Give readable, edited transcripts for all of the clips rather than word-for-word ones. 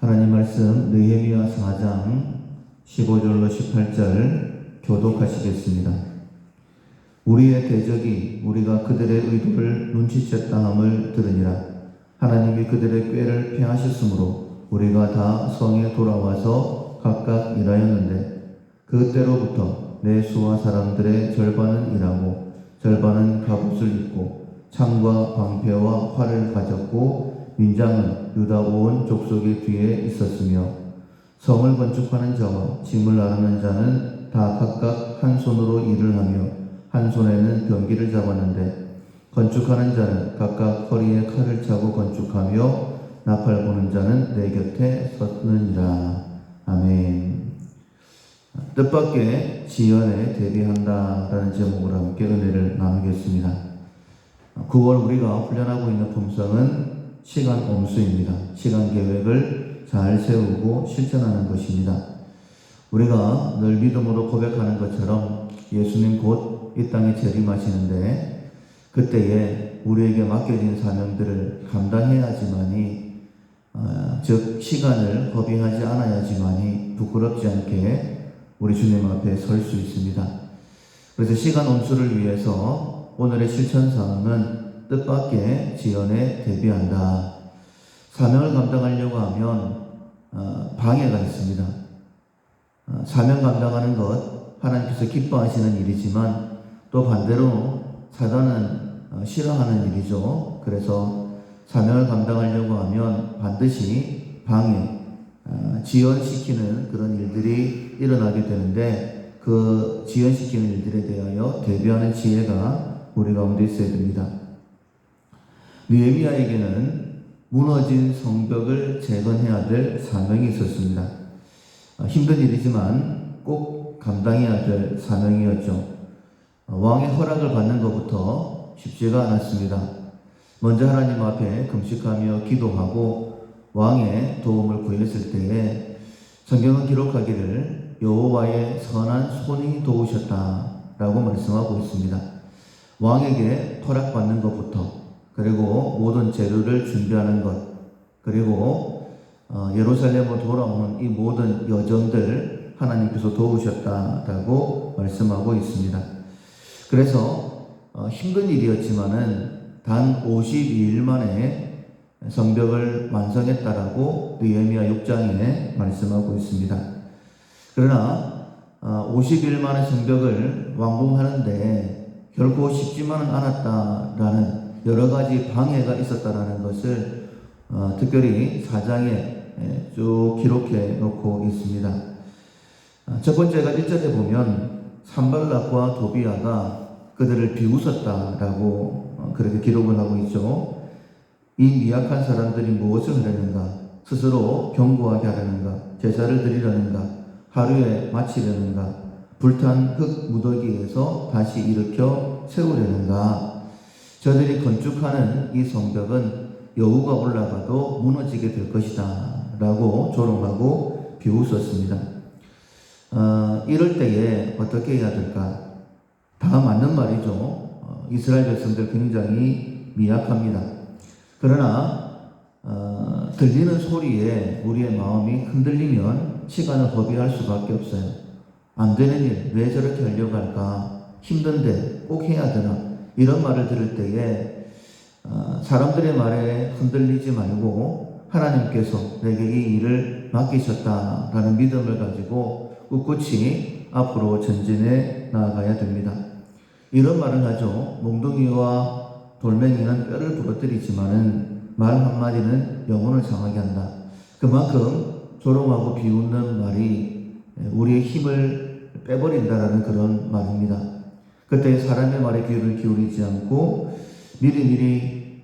하나님 말씀 느헤미야 4장 15절로 18절 교독하시겠습니다. 우리의 대적이 우리가 그들의 의도를 눈치챘다 함을 들으니라. 하나님이 그들의 꾀를 피하셨으므로 우리가 다 성에 돌아와서 각각 일하였는데 그때로부터 내 수하 사람들의 절반은 일하고 절반은 갑옷을 입고 창과 방패와 활을 가졌고 민장은 유다 온 족속의 뒤에 있었으며 성을 건축하는 자와 짐을 나르는 자는 다 각각 한 손으로 일을 하며 한 손에는 병기를 잡았는데 건축하는 자는 각각 허리에 칼을 차고 건축하며 나팔 부는 자는 내 곁에 섰느니라. 아멘. 뜻밖의 지연에 대비한다 라는 제목으로 함께 은혜를 나누겠습니다. 9월 우리가 훈련하고 있는 품성은 시간 엄수입니다. 시간 계획을 잘 세우고 실천하는 것입니다. 우리가 늘 믿음으로 고백하는 것처럼 예수님 곧 이 땅에 재림하시는데 그때에 우리에게 맡겨진 사명들을 감당해야지만이 즉 시간을 허비하지 않아야지만이 부끄럽지 않게 우리 주님 앞에 설 수 있습니다. 그래서 시간 엄수를 위해서 오늘의 실천사항은 뜻밖의 지연에 대비한다. 사명을 감당하려고 하면 방해가 있습니다. 사명 감당하는 것 하나님께서 기뻐하시는 일이지만 또 반대로 사단은 싫어하는 일이죠. 그래서 사명을 감당하려고 하면 반드시 방해, 지연시키는 그런 일들이 일어나게 되는데 그 지연시키는 일들에 대하여 대비하는 지혜가 우리 가운데 있어야 됩니다. 느헤미야에게는 무너진 성벽을 재건해야 될 사명이 있었습니다. 힘든 일이지만 꼭 감당해야 될 사명이었죠. 왕의 허락을 받는 것부터 쉽지가 않았습니다. 먼저 하나님 앞에 금식하며 기도하고 왕의 도움을 구했을 때에 성경은 기록하기를 여호와의 선한 손이 도우셨다라고 말씀하고 있습니다. 왕에게 허락받는 것부터 그리고 모든 재료를 준비하는 것 그리고 예루살렘으로 돌아오는 이 모든 여정들 하나님께서 도우셨다라고 말씀하고 있습니다. 그래서 힘든 일이었지만은 단 52일 만에 성벽을 완성했다라고 느헤미야 6장에 말씀하고 있습니다. 그러나 50일 만에 성벽을 완공하는데 결코 쉽지만은 않았다라는 여러 가지 방해가 있었다라는 것을 특별히 4장에 쭉 기록해 놓고 있습니다. 첫 번째가 1절에 보면 산발락과 도비아가 그들을 비웃었다라고 그렇게 기록을 하고 있죠. 이 미약한 사람들이 무엇을 하려는가? 스스로 견고하게 하려는가? 제사를 드리려는가? 하루에 마치려는가? 불탄 흙 무더기에서 다시 일으켜 세우려는가? 저들이 건축하는 이 성벽은 여우가 올라가도 무너지게 될 것이다 라고 조롱하고 비웃었습니다. 이럴 때에 어떻게 해야 될까? 다 맞는 말이죠. 이스라엘 백성들 굉장히 미약합니다. 그러나 들리는 소리에 우리의 마음이 흔들리면 시간을 허비할 수밖에 없어요. 안 되는 일, 왜 저렇게 하려고 할까? 힘든데 꼭 해야 되나? 이런 말을 들을 때에 사람들의 말에 흔들리지 말고 하나님께서 내게 이 일을 맡기셨다라는 믿음을 가지고 꿋꿋이 앞으로 전진해 나아가야 됩니다. 이런 말을 하죠. 몽둥이와 돌멩이는 뼈를 부러뜨리지만은 말 한마디는 영혼을 상하게 한다. 그만큼 조롱하고 비웃는 말이 우리의 힘을 빼버린다라는 그런 말입니다. 그때 사람의 말에 귀를 기울이지 않고 미리미리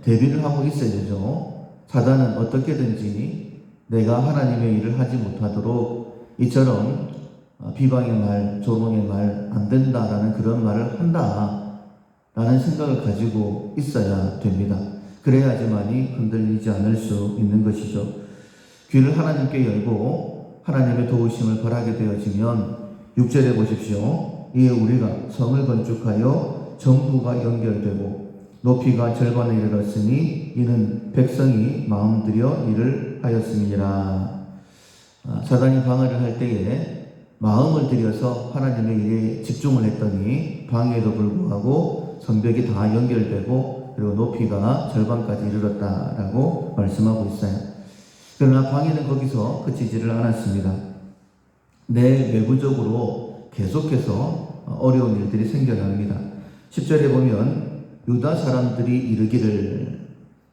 대비를 하고 있어야 되죠. 사단은 어떻게든지 내가 하나님의 일을 하지 못하도록 이처럼 비방의 말, 조롱의 말, 안 된다라는 그런 말을 한다라는 생각을 가지고 있어야 됩니다. 그래야지만이 흔들리지 않을 수 있는 것이죠. 귀를 하나님께 열고 하나님의 도우심을 바라게 되어지면 6절에 보십시오. 이에 우리가 성을 건축하여 정부가 연결되고 높이가 절반에 이르렀으니 이는 백성이 마음 들여 일을 하였음이니라. 사단이 방해를 할 때에 마음을 들여서 하나님의 일에 집중을 했더니 방해에도 불구하고 성벽이 다 연결되고 그리고 높이가 절반까지 이르렀다라고 말씀하고 있어요. 그러나 방해는 거기서 그치지를 않았습니다. 내 외부적으로 계속해서 어려운 일들이 생겨납니다. 10절에 보면 유다 사람들이 이르기를,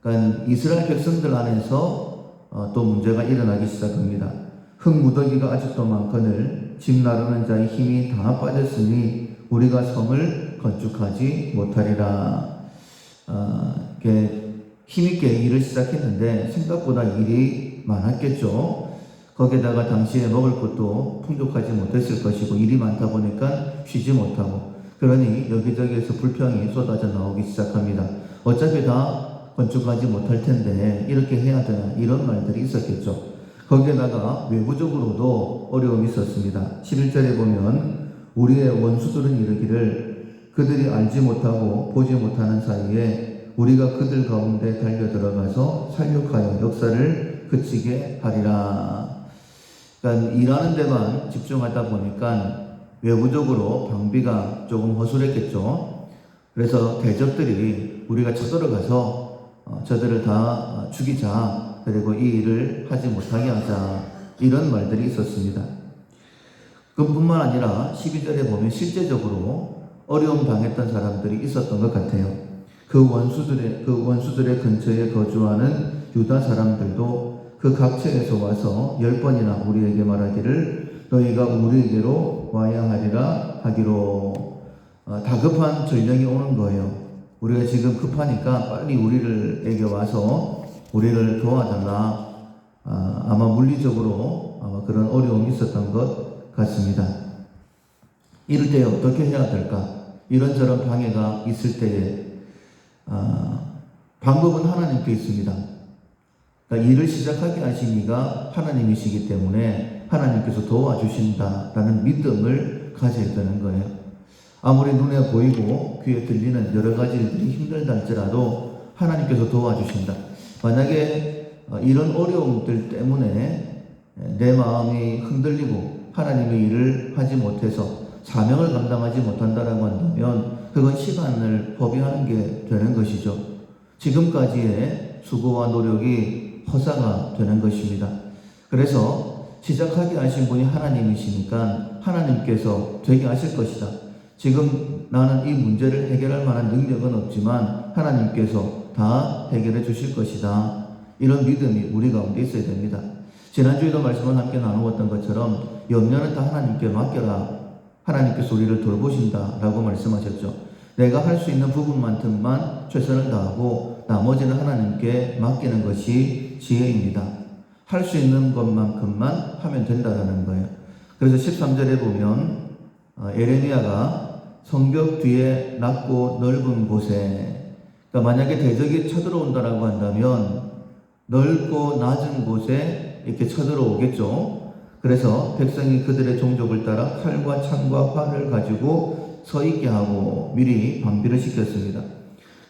그러니까 이스라엘 백성들 안에서 또 문제가 일어나기 시작합니다. 흙무더기가 아직도 많거늘 집 나르는 자의 힘이 다 빠졌으니 우리가 성을 건축하지 못하리라. 힘있게 일을 시작했는데 생각보다 일이 많았겠죠. 거기에다가 당시에 먹을 것도 풍족하지 못했을 것이고 일이 많다 보니까 쉬지 못하고, 그러니 여기저기에서 불평이 쏟아져 나오기 시작합니다. 어차피 다 건축하지 못할 텐데 이렇게 해야 되나, 이런 말들이 있었겠죠. 거기에다가 외부적으로도 어려움이 있었습니다. 11절에 보면 우리의 원수들은 이르기를 그들이 알지 못하고 보지 못하는 사이에 우리가 그들 가운데 달려 들어가서 살육하여 역사를 그치게 하리라. 그러니까 일하는 데만 집중하다 보니까 외부적으로 방비가 조금 허술했겠죠. 그래서 대적들이 우리가 쳐들어가서 저들을 다 죽이자, 그리고 이 일을 하지 못하게 하자, 이런 말들이 있었습니다. 그뿐만 아니라 12절에 보면 실제적으로 어려움 당했던 사람들이 있었던 것 같아요. 그 원수들의 근처에 거주하는 유다 사람들도 그 각처에서 와서 10번이나 우리에게 말하기를 너희가 우리에게로 와야 하리라 하기로, 다급한 전령이 오는 거예요. 우리가 지금 급하니까 빨리 우리에게 와서 우리를 도와달라. 아마 물리적으로 아마 그런 어려움이 있었던 것 같습니다. 이럴 때 어떻게 해야 될까? 이런저런 방해가 있을 때에 방법은 하나님께 있습니다. 그러니까 일을 시작하게 하신 이가 하나님이시기 때문에 하나님께서 도와주신다라는 믿음을 가져야 되는 거예요. 아무리 눈에 보이고 귀에 들리는 여러 가지 일들이 힘들다 할지라도 하나님께서 도와주신다. 만약에 이런 어려움들 때문에 내 마음이 흔들리고 하나님의 일을 하지 못해서 사명을 감당하지 못한다라고 한다면 그건 시간을 허비하는 게 되는 것이죠. 지금까지의 수고와 노력이 허사가 되는 것입니다. 그래서 시작하게 하신 분이 하나님이시니까 하나님께서 되게 하실 것이다. 지금 나는 이 문제를 해결할 만한 능력은 없지만 하나님께서 다 해결해 주실 것이다. 이런 믿음이 우리 가운데 있어야 됩니다. 지난주에도 말씀을 함께 나누었던 것처럼 염려는 다 하나님께 맡겨라. 하나님께서 우리를 돌보신다 라고 말씀하셨죠. 내가 할 수 있는 부분만큼만 최선을 다하고 나머지는 하나님께 맡기는 것이 지혜입니다. 할 수 있는 것만큼만 하면 된다는 거예요. 그래서 13절에 보면 에레미야가 성벽 뒤에 낮고 넓은 곳에, 그러니까 만약에 대적이 쳐들어온다라고 한다면 넓고 낮은 곳에 이렇게 쳐들어오겠죠. 그래서 백성이 그들의 종족을 따라 칼과 창과 활을 가지고 서 있게 하고 미리 방비를 시켰습니다.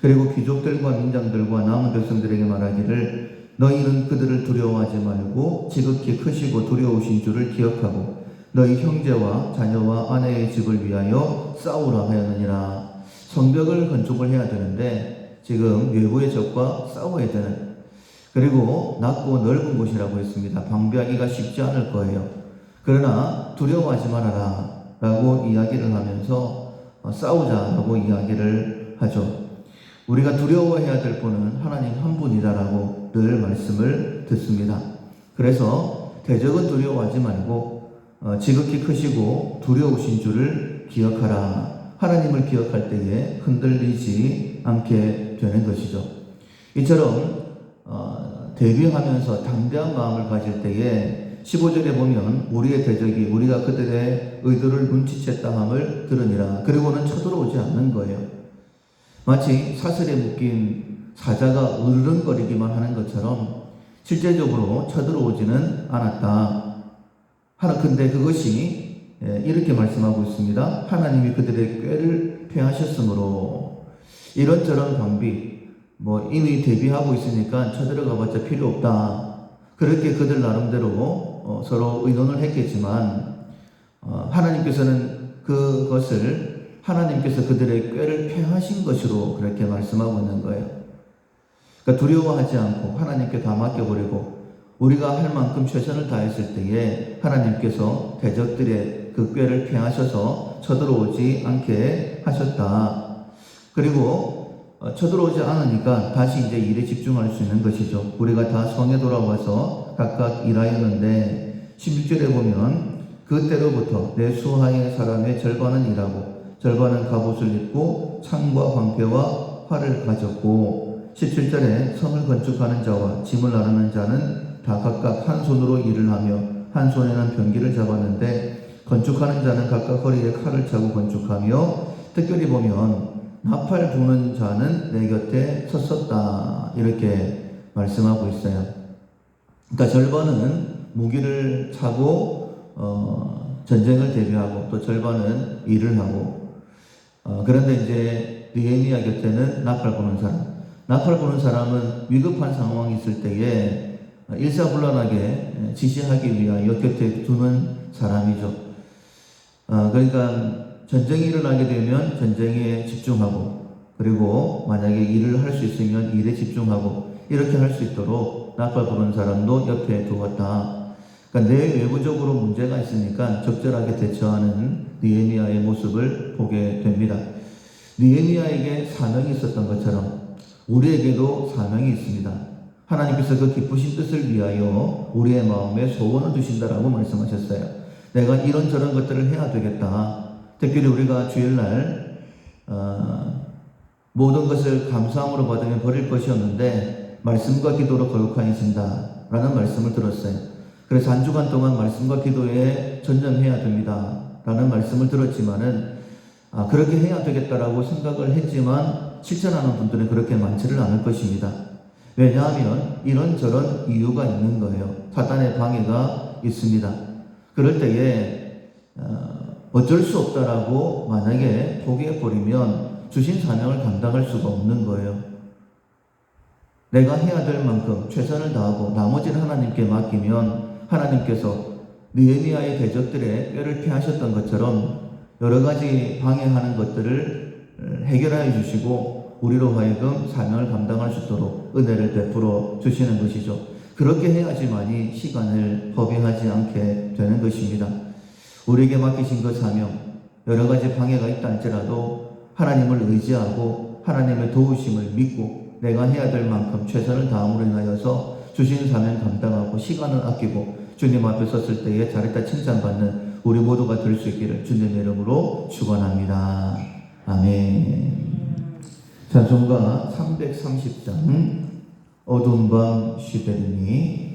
그리고 귀족들과 민장들과 남은 백성들에게 말하기를 너희는 그들을 두려워하지 말고 지극히 크시고 두려우신 줄을 기억하고 너희 형제와 자녀와 아내의 집을 위하여 싸우라 하였느니라. 성벽을 건축을 해야 되는데 지금 외부의 적과 싸워야 되는, 그리고 낮고 넓은 곳이라고 했습니다. 방비하기가 쉽지 않을 거예요. 그러나 두려워하지 말아라 라고 이야기를 하면서 싸우자라고 이야기를 하죠. 우리가 두려워해야 될 분은 하나님 한 분이다라고 늘 말씀을 듣습니다. 그래서 대적은 두려워하지 말고 지극히 크시고 두려우신 줄을 기억하라. 하나님을 기억할 때에 흔들리지 않게 되는 것이죠. 이처럼 대비하면서 담대한 마음을 가질 때에 15절에 보면 우리의 대적이 우리가 그들의 의도를 눈치챘다 함을 들으니라. 그리고는 쳐들어오지 않는 거예요. 마치 사슬에 묶인 사자가 으르렁거리기만 하는 것처럼 실제적으로 쳐들어오지는 않았다. 근데 그것이 이렇게 말씀하고 있습니다. 하나님이 그들의 꾀를 폐하셨으므로. 이런저런 방비, 이미 대비하고 있으니까 쳐들어가 봤자 필요 없다. 그렇게 그들 나름대로 서로 의논을 했겠지만 하나님께서는 그것을 하나님께서 그들의 꾀를 폐하신 것으로 그렇게 말씀하고 있는 거예요. 그러니까 두려워하지 않고 하나님께 다 맡겨버리고 우리가 할 만큼 최선을 다했을 때에 하나님께서 대적들의 그 꾀를 폐하셔서 쳐들어오지 않게 하셨다. 그리고 쳐들어오지 않으니까 다시 이제 일에 집중할 수 있는 것이죠. 우리가 다 성에 돌아와서 각각 일하였는데 11절에 보면 그때로부터 내 수하의 사람의 절반은 일하고 절반은 갑옷을 입고 창과 방패와 활을 가졌고 17절에 성을 건축하는 자와 짐을 나르는 자는 다 각각 한 손으로 일을 하며 한 손에는 병기를 잡았는데 건축하는 자는 각각 허리에 칼을 차고 건축하며 특별히 보면 나팔 부는 자는 내 곁에 섰었다 이렇게 말씀하고 있어요. 그러니까 절반은 무기를 차고 전쟁을 대비하고 또 절반은 일을 하고 그런데 이제 느헤미야 곁에는 나팔 부는 사람은 위급한 상황이 있을 때에 일사불란하게 지시하기 위하여 곁에 두는 사람이죠. 그러니까 전쟁이 일어나게 되면 전쟁에 집중하고 그리고 만약에 일을 할 수 있으면 일에 집중하고 이렇게 할 수 있도록 나팔 부는 사람도 옆에 두었다. 그러니까 내 외부적으로 문제가 있으니까 적절하게 대처하는 느헤미야의 모습을 보게 됩니다. 느헤미야에게 사명이 있었던 것처럼 우리에게도 사명이 있습니다. 하나님께서 그 기쁘신 뜻을 위하여 우리의 마음에 소원을 주신다라고 말씀하셨어요. 내가 이런저런 것들을 해야 되겠다. 특별히 우리가 주일날 모든 것을 감사함으로 받으면 버릴 것이 없는데 말씀과 기도로 거룩하여진다 라는 말씀을 들었어요. 그래서 한 주간 동안 말씀과 기도에 전념해야 됩니다 라는 말씀을 들었지만은 그렇게 해야 되겠다라고 생각을 했지만 실천하는 분들은 그렇게 많지를 않을 것입니다. 왜냐하면 이런저런 이유가 있는 거예요. 사탄의 방해가 있습니다. 그럴 때에 어쩔 수 없다라고 만약에 포기해버리면 주신 사명을 감당할 수가 없는 거예요. 내가 해야 될 만큼 최선을 다하고 나머지는 하나님께 맡기면 하나님께서 느헤미야의 대적들의 뼈를 피하셨던 것처럼 여러 가지 방해하는 것들을 해결하여 주시고 우리로 하여금 사명을 감당할 수 있도록 은혜를 베풀어 주시는 것이죠. 그렇게 해야지만이 시간을 허비하지 않게 되는 것입니다. 우리에게 맡기신 그 사명, 여러 가지 방해가 있다 할지라도 하나님을 의지하고 하나님의 도우심을 믿고 내가 해야 될 만큼 최선을 다함으로 인하여서 주신 사명 감당하고 시간을 아끼고 주님 앞에 섰을 때에 잘했다 칭찬받는 우리 모두가 될 수 있기를 주님의 이름으로 축원합니다. 아멘. 찬송가 330장 어두운 밤 시대리니